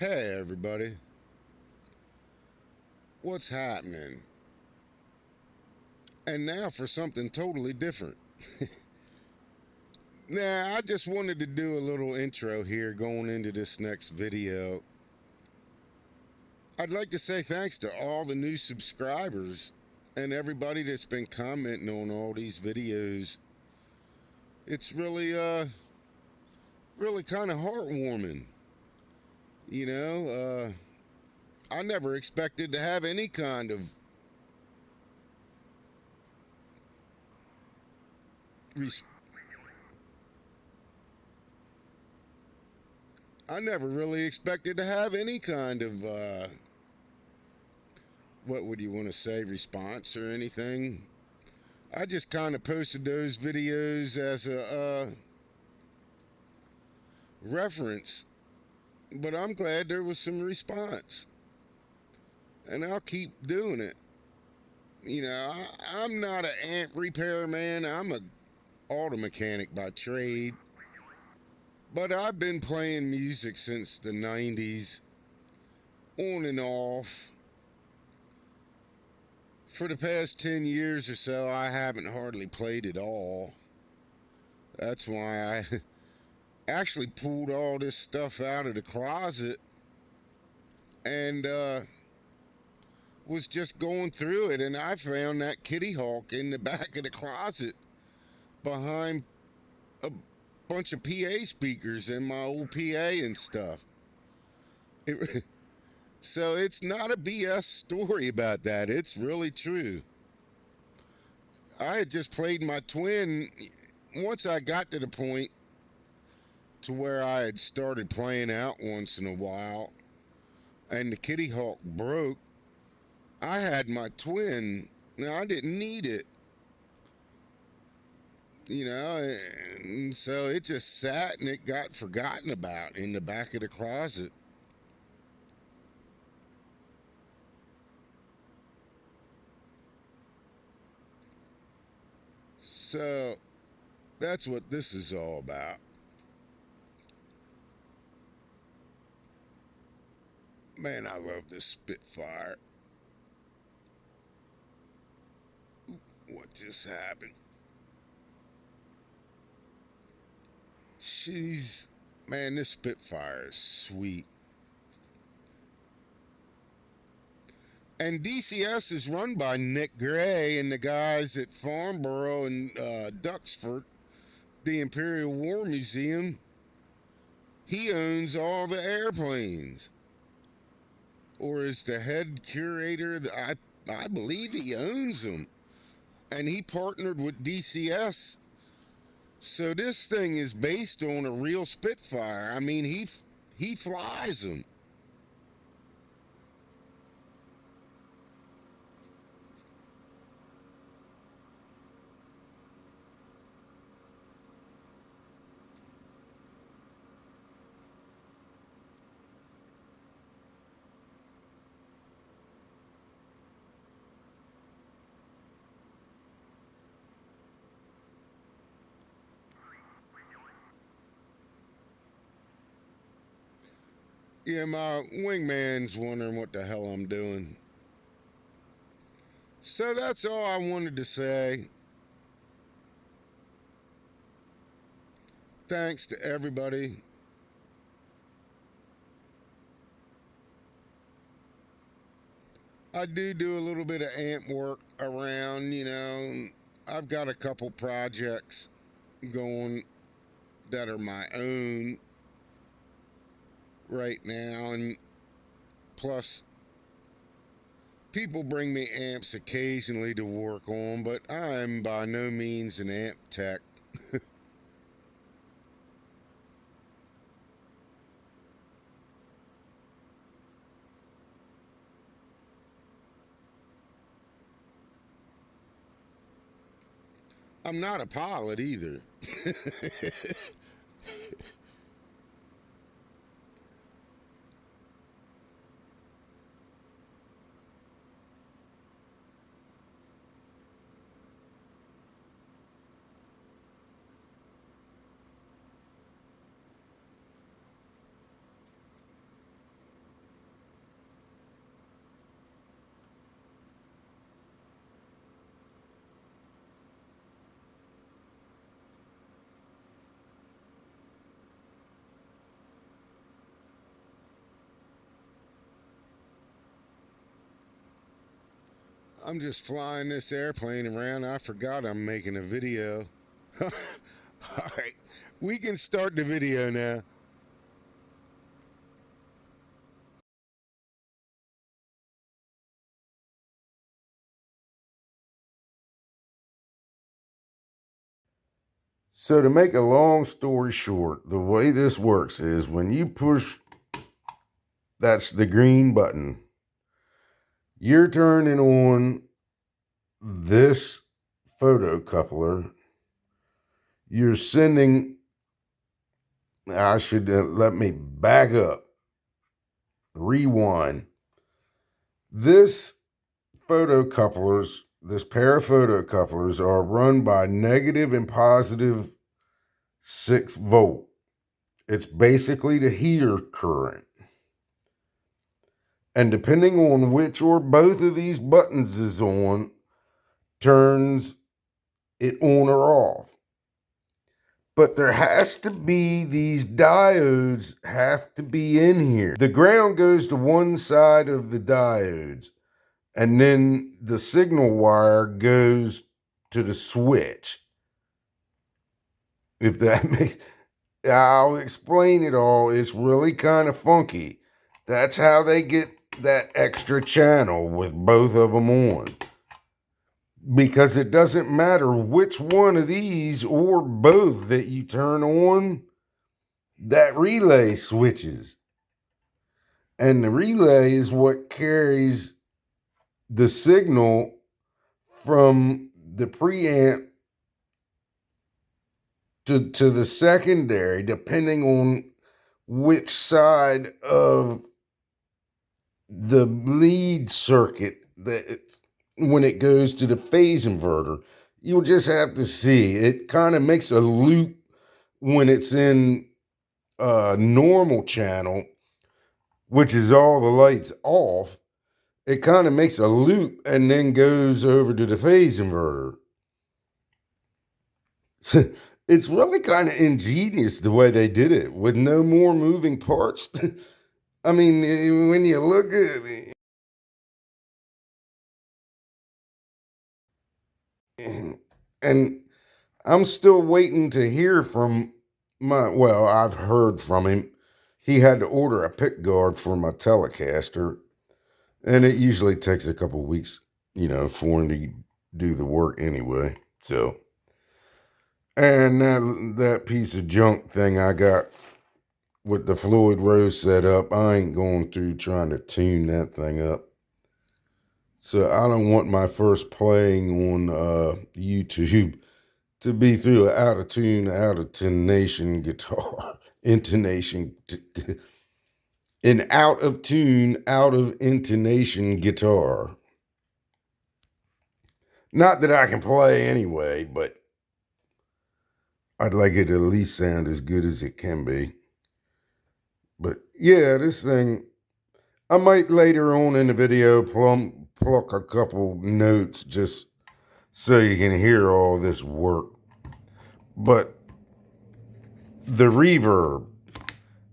Hey everybody, what's happening? And now for something totally different. Nah, I just wanted to do a little intro here going into this next video. I'd like to say thanks to all the new subscribers and everybody that's been commenting on all these videos. It's really kind of heartwarming. You know, I never expected to have any kind of res- I never really expected to have any kind of what would you want to say, response or anything. I just kind of posted those videos as a reference, but I'm glad there was some response, and I'll keep doing it. I'm not an amp repair man. I'm a auto mechanic by trade, but I've been playing music since the '90s, on and off. For the past 10 years or so, I haven't hardly played at all. That's why I actually pulled all this stuff out of the closet and was just going through it, and I found that Kitty Hawk in the back of the closet behind a bunch of PA speakers and my old PA and stuff. It, so it's not a BS story about that. It's really true. I had just played my twin once I got to the point to where I had started playing out once in a while and the Kitty Hawk broke. I had my twin. Now I didn't need it, and so it just sat and it got forgotten about in the back of the closet. So that's what this is all about. Man, I love this Spitfire. What just happened? She's, man, this Spitfire is sweet. And DCS is run by Nick Gray and the guys at Farnborough and Duxford, the Imperial War Museum. He owns all the airplanes, or is the head curator. I believe he owns them, and he partnered with DCS. So this thing is based on a real Spitfire. I mean, he flies them. Yeah, my wingman's wondering what the hell I'm doing. So that's all I wanted to say. Thanks to everybody. I do a little bit of amp work around, I've got a couple projects going that are my own right now, and plus people bring me amps occasionally to work on, but I'm by no means an amp tech. I'm not a pilot either. I'm just flying this airplane around. I forgot I'm making a video. All right, we can start the video now. So, to make a long story short, the way this works is when you push, that's the green button, you're turning on this photo coupler. You're sending, I should let me back up, rewind. This this pair of photo couplers are run by negative and positive 6 volt. It's basically the heater current. And depending on which or both of these buttons is on, turns it on or off. But there has to be, these diodes have to be in here. The ground goes to one side of the diodes, and then the signal wire goes to the switch. If that makes, I'll explain it all. It's really kind of funky. That's how they get that extra channel with both of them on. Because it doesn't matter which one of these or both that you turn on, that relay switches. And the relay is what carries the signal from the preamp to the secondary, depending on which side of the lead circuit that when it goes to the phase inverter. You'll just have to see. It kind of makes a loop when it's in normal channel, which is all the lights off. It kind of makes a loop and then goes over to the phase inverter. So it's really kind of ingenious the way they did it with no more moving parts. I mean, when you look at it, and I'm still waiting to hear from I've heard from him. He had to order a pick guard for my Telecaster, and it usually takes a couple weeks, for him to do the work anyway. So, and that piece of junk thing I got with the Floyd Rose set up, I ain't going through trying to tune that thing up. So I don't want my first playing on YouTube to be through an out of tune, out of tonation guitar, intonation, an out of tune, out of intonation guitar. Not that I can play anyway, but I'd like it to at least sound as good as it can be. But yeah, this thing, I might later on in the video pluck a couple notes just so you can hear all this work. But the reverb.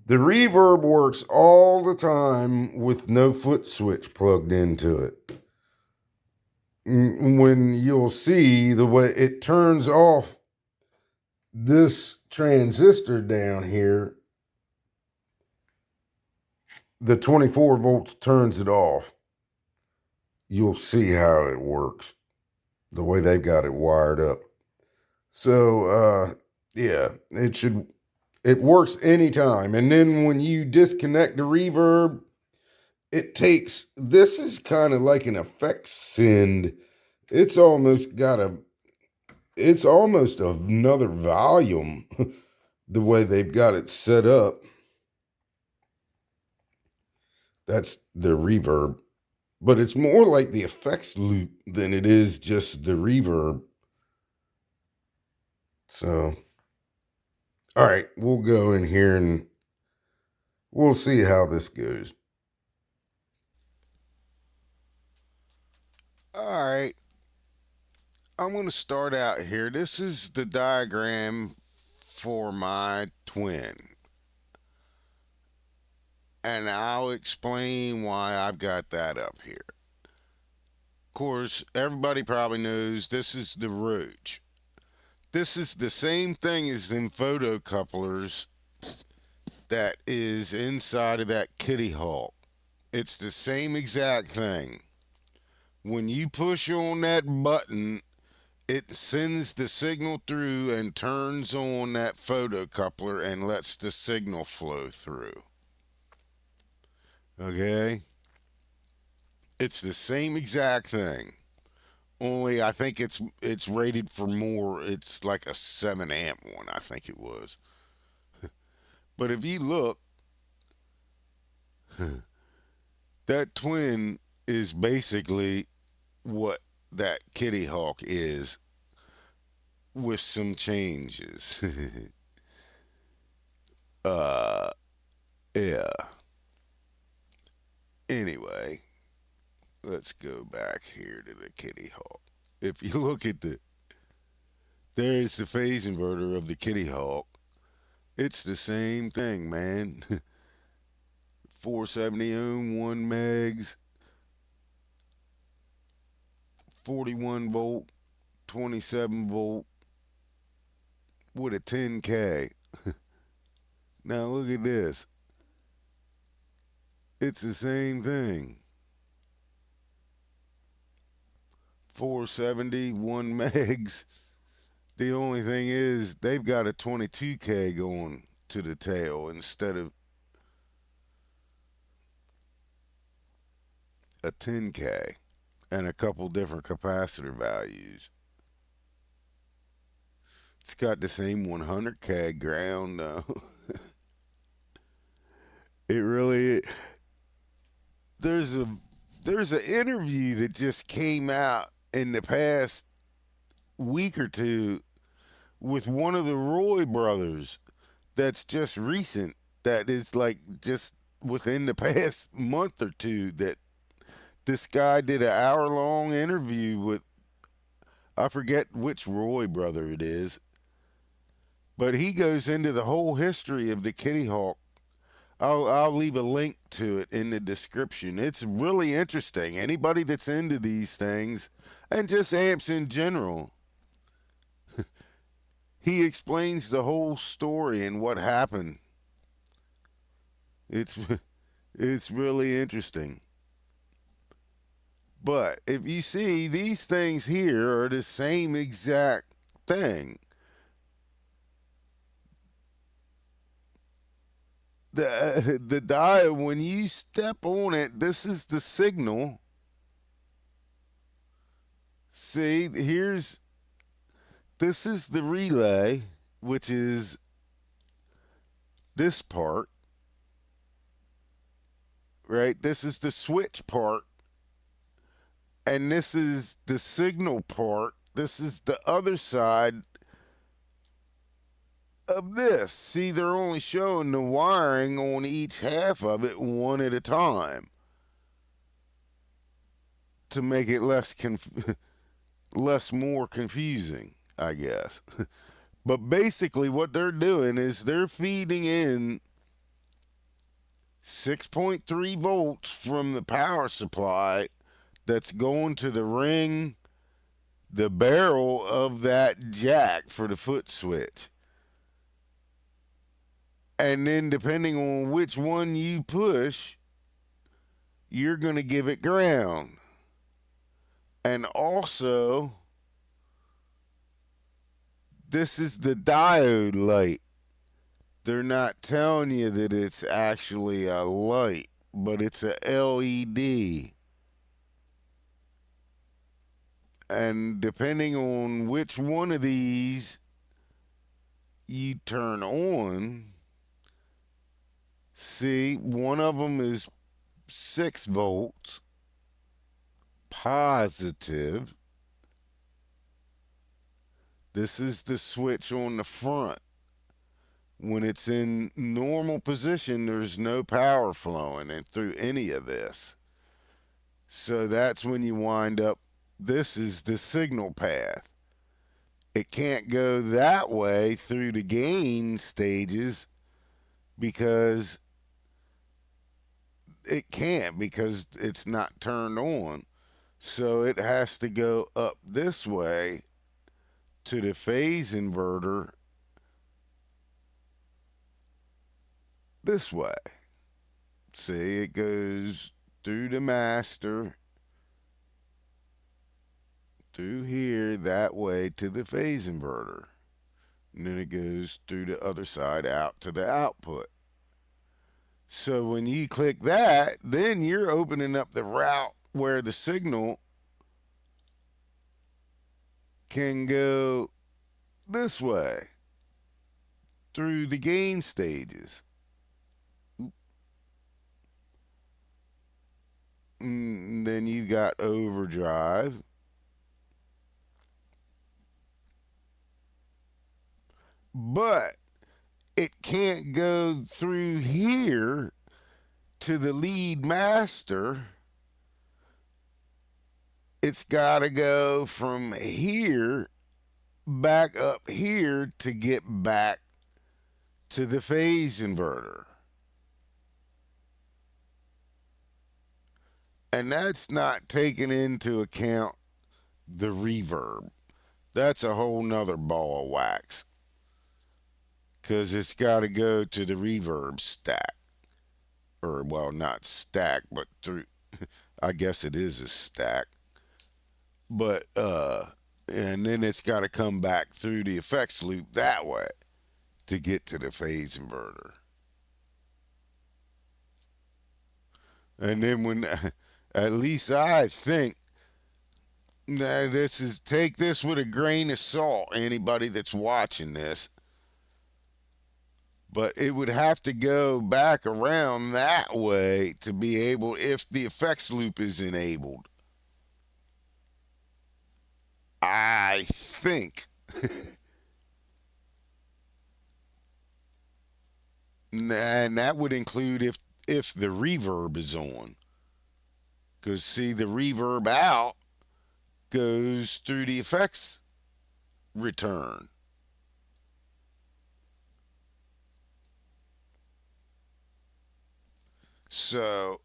The reverb works all the time with no foot switch plugged into it. When you'll see the way it turns off this transistor down here, the 24 volts turns it off. You'll see how it works, the way they've got it wired up. So, yeah, it works anytime. And then when you disconnect the reverb, this is kind of like an effect send. It's almost another volume the way they've got it set up. That's the reverb, but it's more like the effects loop than it is just the reverb. So, all right, we'll go in here and we'll see how this goes. All right, I'm going to start out here. This is the diagram for my twin, and I'll explain why I've got that up here. course, everybody probably knows this is the roach. This is the same thing as them photocouplers that is inside of that Kitty Hawk. It's the same exact thing. When you push on that button, it sends the signal through and turns on that photocoupler and lets the signal flow through. Okay? It's the same exact thing. Only I think it's rated for more. It's like a 7 amp one, I think it was. But if you look, that twin is basically what that Kitty Hawk is with some changes. uh yeah. Anyway, let's go back here to the Kitty Hawk. If you look at there's the phase inverter of the Kitty Hawk. It's the same thing, man. 470 ohm, 1 megs, 41 volt, 27 volt with a 10K. Now look at this. It's the same thing. 470, 1 megs. The only thing is they've got a 22K going to the tail instead of a 10K and a couple different capacitor values. It's got the same 100K ground though. It really there's a there's an interview that just came out in the past week or two with one of the Roy brothers that's just recent, that is like just within the past month or two, that this guy did an hour-long interview with, I forget which Roy brother it is, but he goes into the whole history of the Kitty Hawk. I'll leave a link to it in the description. It's really interesting. Anybody that's into these things and just amps in general, he explains the whole story and what happened. It's it's really interesting. But if you see, these things here are the same exact thing. The diode, when you step on it, this is the signal. See, this is the relay, which is this part, right? This is the switch part, and this is the signal part. This is the other side of this. See, they're only showing the wiring on each half of it one at a time to make it less more confusing, I guess. But basically what they're doing is they're feeding in 6.3 volts from the power supply that's going to the ring, the barrel of that jack for the foot switch. And then depending on which one you push, you're going to give it ground. And also, this is the diode light. They're not telling you that it's actually a light, but it's a LED. And depending on which one of these you turn on, see, one of them is 6 volts positive. This is the switch on the front. When it's in normal position, there's no power flowing in through any of this. So that's when you wind up, this is the signal path. It can't go that way through the gain stages because it can't, because it's not turned on. So it has to go up this way to the phase inverter this way. See, it goes through the master, through here, that way to the phase inverter. And then it goes through the other side out to the output. So when you click that, then you're opening up the route where the signal can go this way through the gain stages. And then you got overdrive. But it can't go through here to the lead master. It's got to go from here back up here to get back to the phase inverter. And that's not taking into account the reverb. That's a whole nother ball of wax. Because it's got to go to the reverb stack. Or, well, not stack, but through, I guess it is a stack. But, and then it's got to come back through the effects loop that way to get to the phase inverter. And then when, at least I think, now this is, take this with a grain of salt, anybody that's watching this. But it would have to go back around that way to be able, if the effects loop is enabled. I think. And that would include if the reverb is on. Because see, the reverb out goes through the effects return. So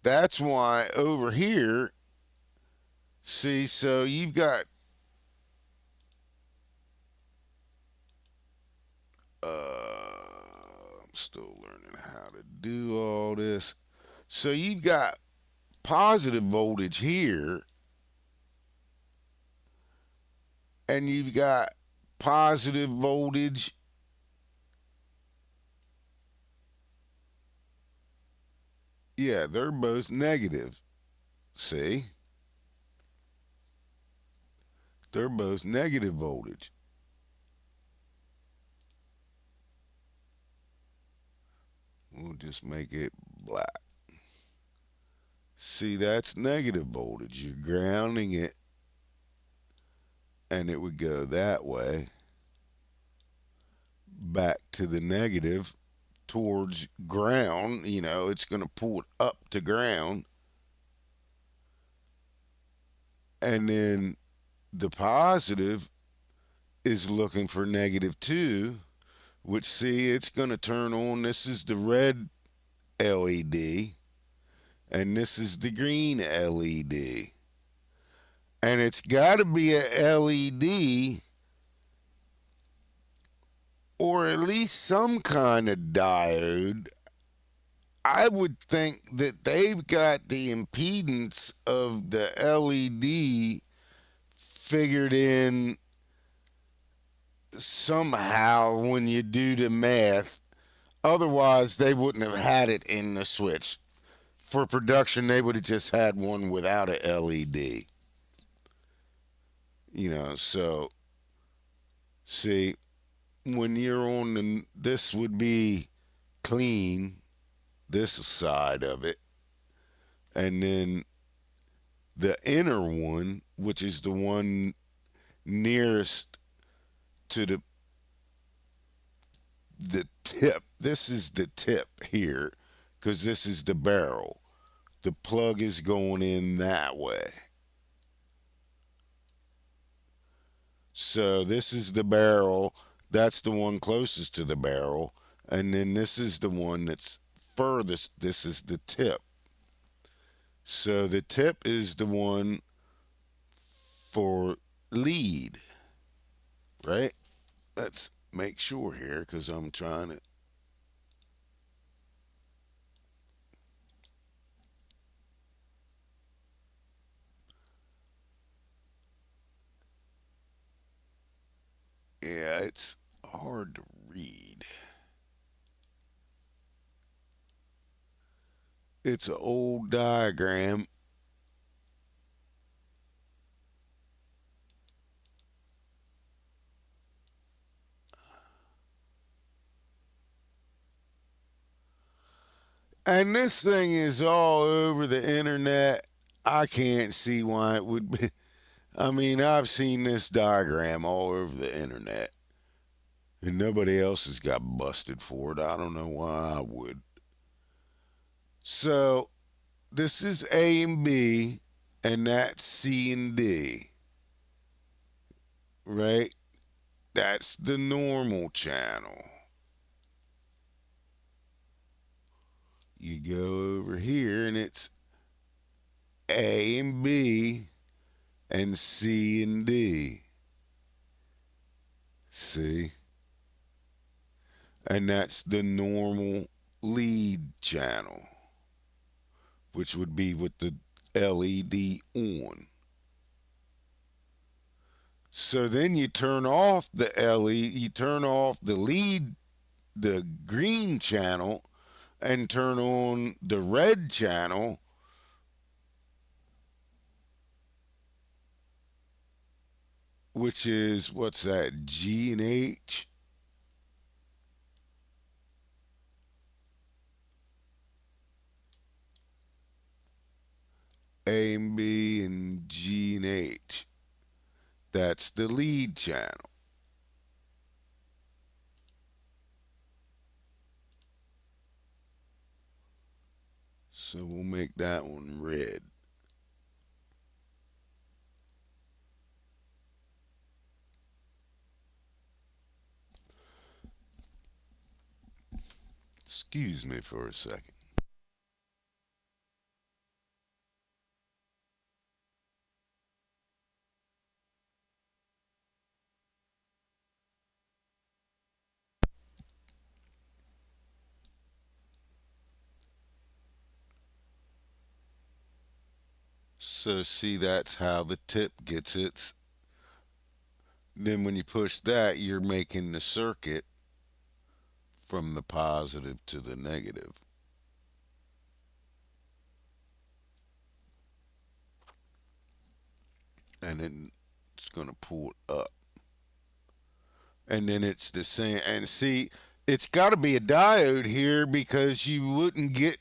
that's why over here, see, so you've got I'm still learning how to do all this. So you've got positive voltage here, and you've got positive voltage yeah, they're both negative. See? They're both negative voltage. We'll just make it black. See, that's negative voltage. You're grounding it, and it would go that way back to the negative towards ground. You know, it's going to pull it up to ground. And then the positive is looking for negative 2, which, see, it's going to turn on. This is the red LED, and this is the green LED. And it's got to be a LED or at least some kind of diode. I would think that they've got the impedance of the LED figured in somehow when you do the math. Otherwise, they wouldn't have had it in the switch. For production, they would have just had one without a LED. You know, so see, when you're on the, this would be clean, this side of it, and then the inner one, which is the one nearest to the tip. This is the tip here, because this is the barrel. The plug is going in that way. So this is the barrel. That's the one closest to the barrel. And then this is the one that's furthest. This is the tip. So the tip is the one for lead, right? Let's make sure here because I'm trying to. Yeah, it's hard to read. It's an old diagram. And this thing is all over the internet. I can't see why it would be. I mean, I've seen this diagram all over the internet, and nobody else has got busted for it. I don't know why I would. So, this is A and B, and that's C and D, right? That's the normal channel. You go over here, and it's A and B, and C and D. See? And that's the normal lead channel, which would be with the LED on. So then you turn off the LED, you turn off the lead, the green channel, and turn on the red channel, which is what's that, G and H? A and B and G and H. That's the lead channel. So we'll make that one red. Excuse me for a second. So see, that's how the tip gets its. Then when you push that, you're making the circuit from the positive to the negative. And then it's going to pull it up. And then it's the same. And see, it's got to be a diode here because you wouldn't get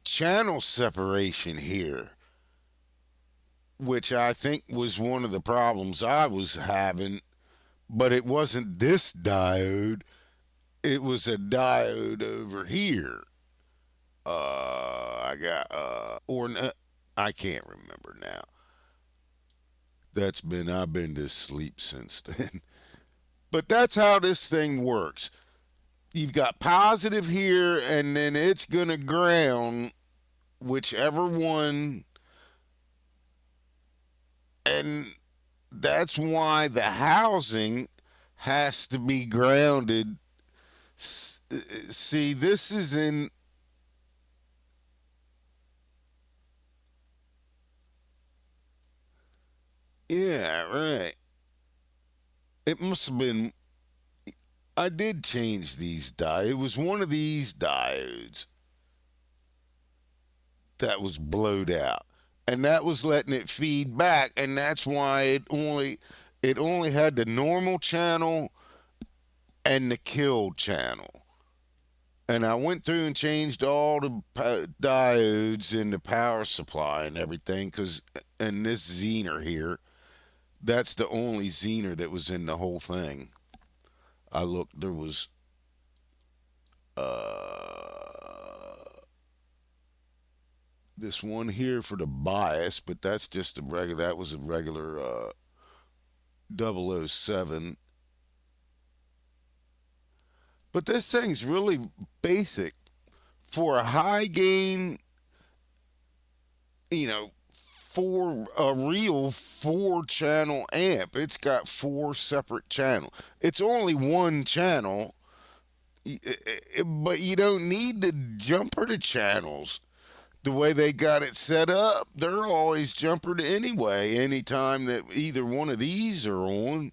channel separation here, which I think was one of the problems I was having. But it wasn't this diode, it was a diode over here. I got, I can't remember now. I've been to sleep since then. But that's how this thing works. You've got positive here, and then it's going to ground whichever one. And that's why the housing has to be grounded. See, this is in. Yeah, right. It must have been. I did change these diodes. It was one of these diodes that was blowed out, and that was letting it feed back, and that's why it only had the normal channel and the kill channel. And I went through and changed all the diodes in the power supply and everything, because and this Zener here, that's the only Zener that was in the whole thing. I looked, there was this one here for the bias, but that's just a regular. That was a regular 007. But this thing's really basic for a high gain you know, a real 4 channel amp. It's got 4 separate channels. It's only one channel, but you don't need to jumper the channels. The way they got it set up, they're always jumpered anyway. Anytime that either one of these are on,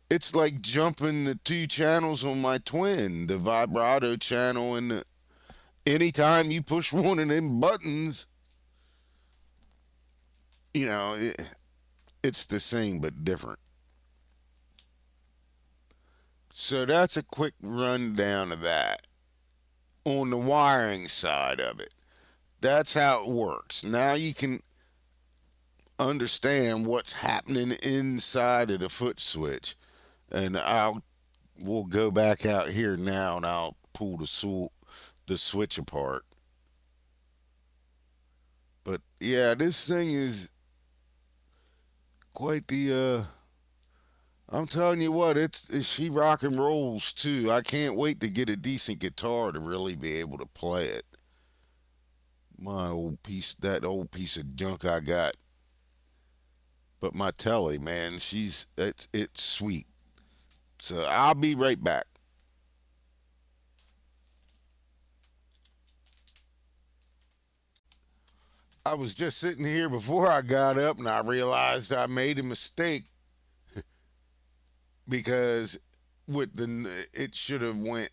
it's like jumping the 2 channels on my twin, the vibrato channel, and anytime you push one of them buttons, you know, it's the same but different. So that's a quick rundown of that on the wiring side of it. That's how it works. Now you can understand what's happening inside of the foot switch. And we'll go back out here now and I'll pull the switch apart. But yeah, this thing is quite the I'm telling you what, she rock and rolls too. I can't wait to get a decent guitar to really be able to play it. That old piece of junk I got. But my telly, man, it's sweet. So I'll be right back. I was just sitting here before I got up and I realized I made a mistake because it should have went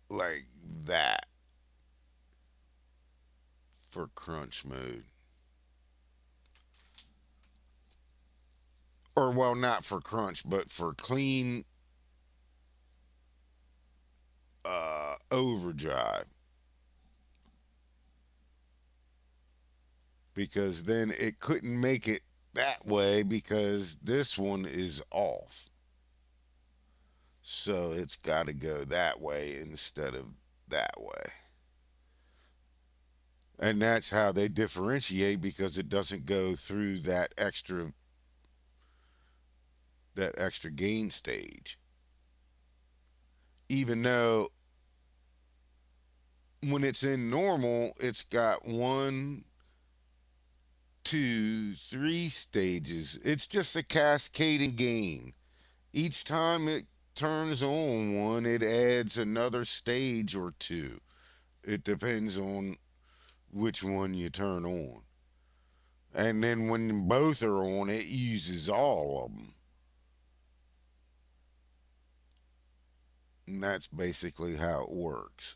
like that for crunch mode. Or well, not for crunch, but for clean overdrive, because then it couldn't make it that way because this one is off. So it's got to go that way instead of that way. And that's how they differentiate, because it doesn't go through that extra gain stage. Even though when it's in normal, it's got 1, 2, 3 stages. It's just a cascading gain. Each time it turns on one, it adds another stage or two. It depends on which one you turn on. And then when both are on, it uses all of them. And that's basically how it works.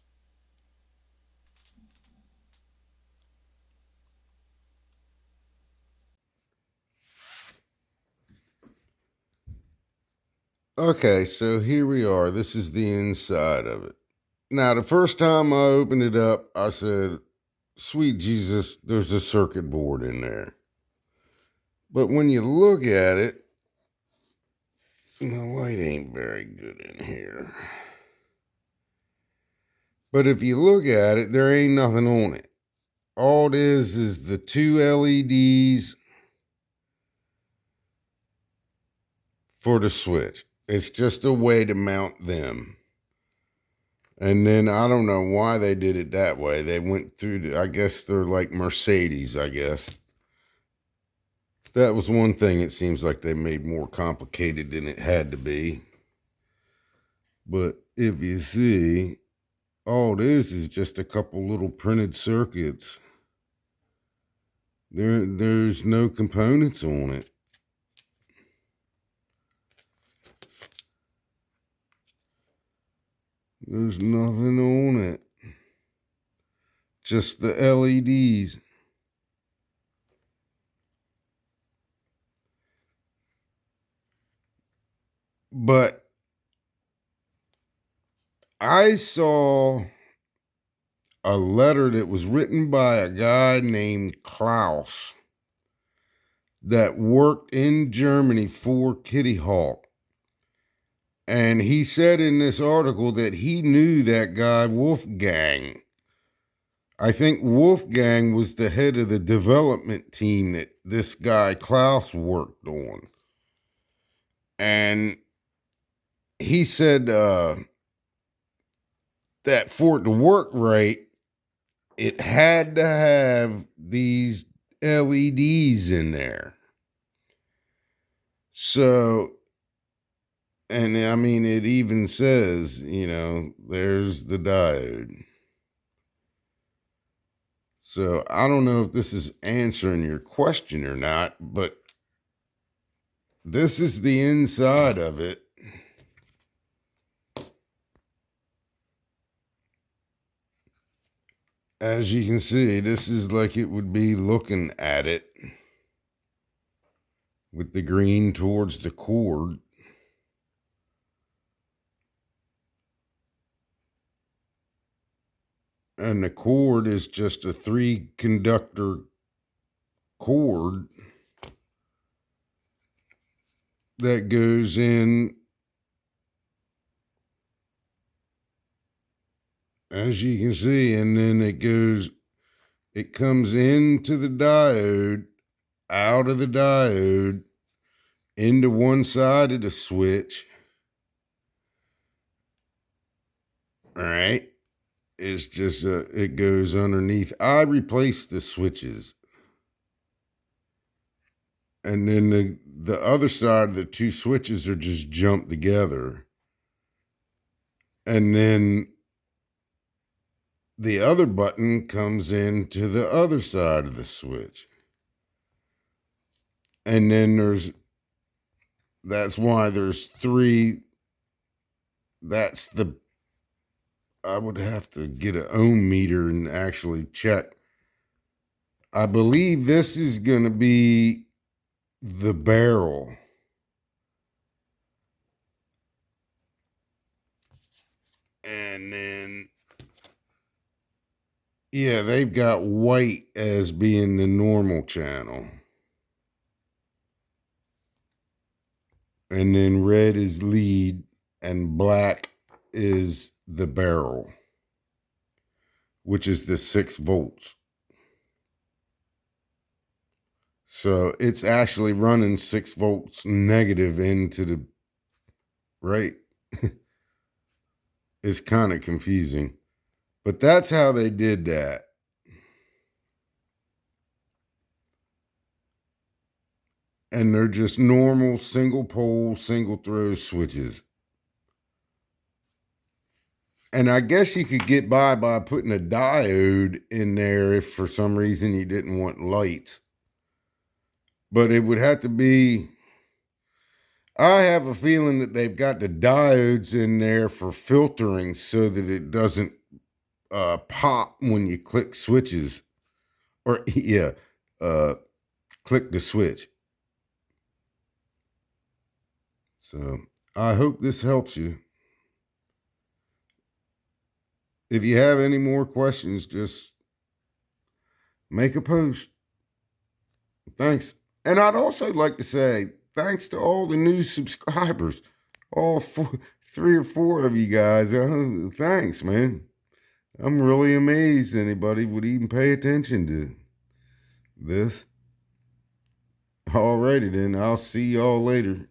Okay, so here we are. This is the inside of it. Now, the first time I opened it up, I said, sweet Jesus, there's a circuit board in there. But when you look at it, the light ain't very good in here. But if you look at it, there ain't nothing on it. All it is the 2 LEDs for the switch. It's just a way to mount them. And then I don't know why they did it that way. They went through I guess they're like Mercedes, I guess. That was one thing it seems like they made more complicated than it had to be. But if you see, all it is just a couple little printed circuits. There's no components on it. There's nothing on it. Just the LEDs. But I saw a letter that was written by a guy named Klaus that worked in Germany for Kitty Hawk. And he said in this article that he knew that guy Wolfgang. I think Wolfgang was the head of the development team that this guy Klaus worked on. And he said that for it to work right, it had to have these LEDs in there. So, and I mean, it even says, there's the diode. So I don't know if this is answering your question or not, but this is the inside of it. As you can see, this is like it would be looking at it with the green towards the cord. And the cord is just a 3-conductor cord that goes in, as you can see, and then it comes into the diode, out of the diode, into one side of the switch. All right. It's just, it goes underneath. I replaced the switches. And then the other side, the two switches are just jumped together. And then the other button comes into the other side of the switch. And then that's why there's 3. I would have to get an ohm meter and actually check. I believe this is going to be the barrel. And then, yeah, they've got white as being the normal channel. And then red is lead and black is the barrel, which is the 6 volts. So it's actually running 6 volts negative into the right. It's kind of confusing, but that's how they did that. And they're just normal single pole, single throw switches. And I guess you could get by putting a diode in there if for some reason you didn't want lights. But it would have to be, I have a feeling that they've got the diodes in there for filtering so that it doesn't pop when you click switches. Or, yeah, click the switch. So I hope this helps you. If you have any more questions, just make a post. Thanks. And I'd also like to say thanks to all the new subscribers, all 3 or 4 of you guys. Thanks, man. I'm really amazed anybody would even pay attention to this. Alrighty then, I'll see y'all later.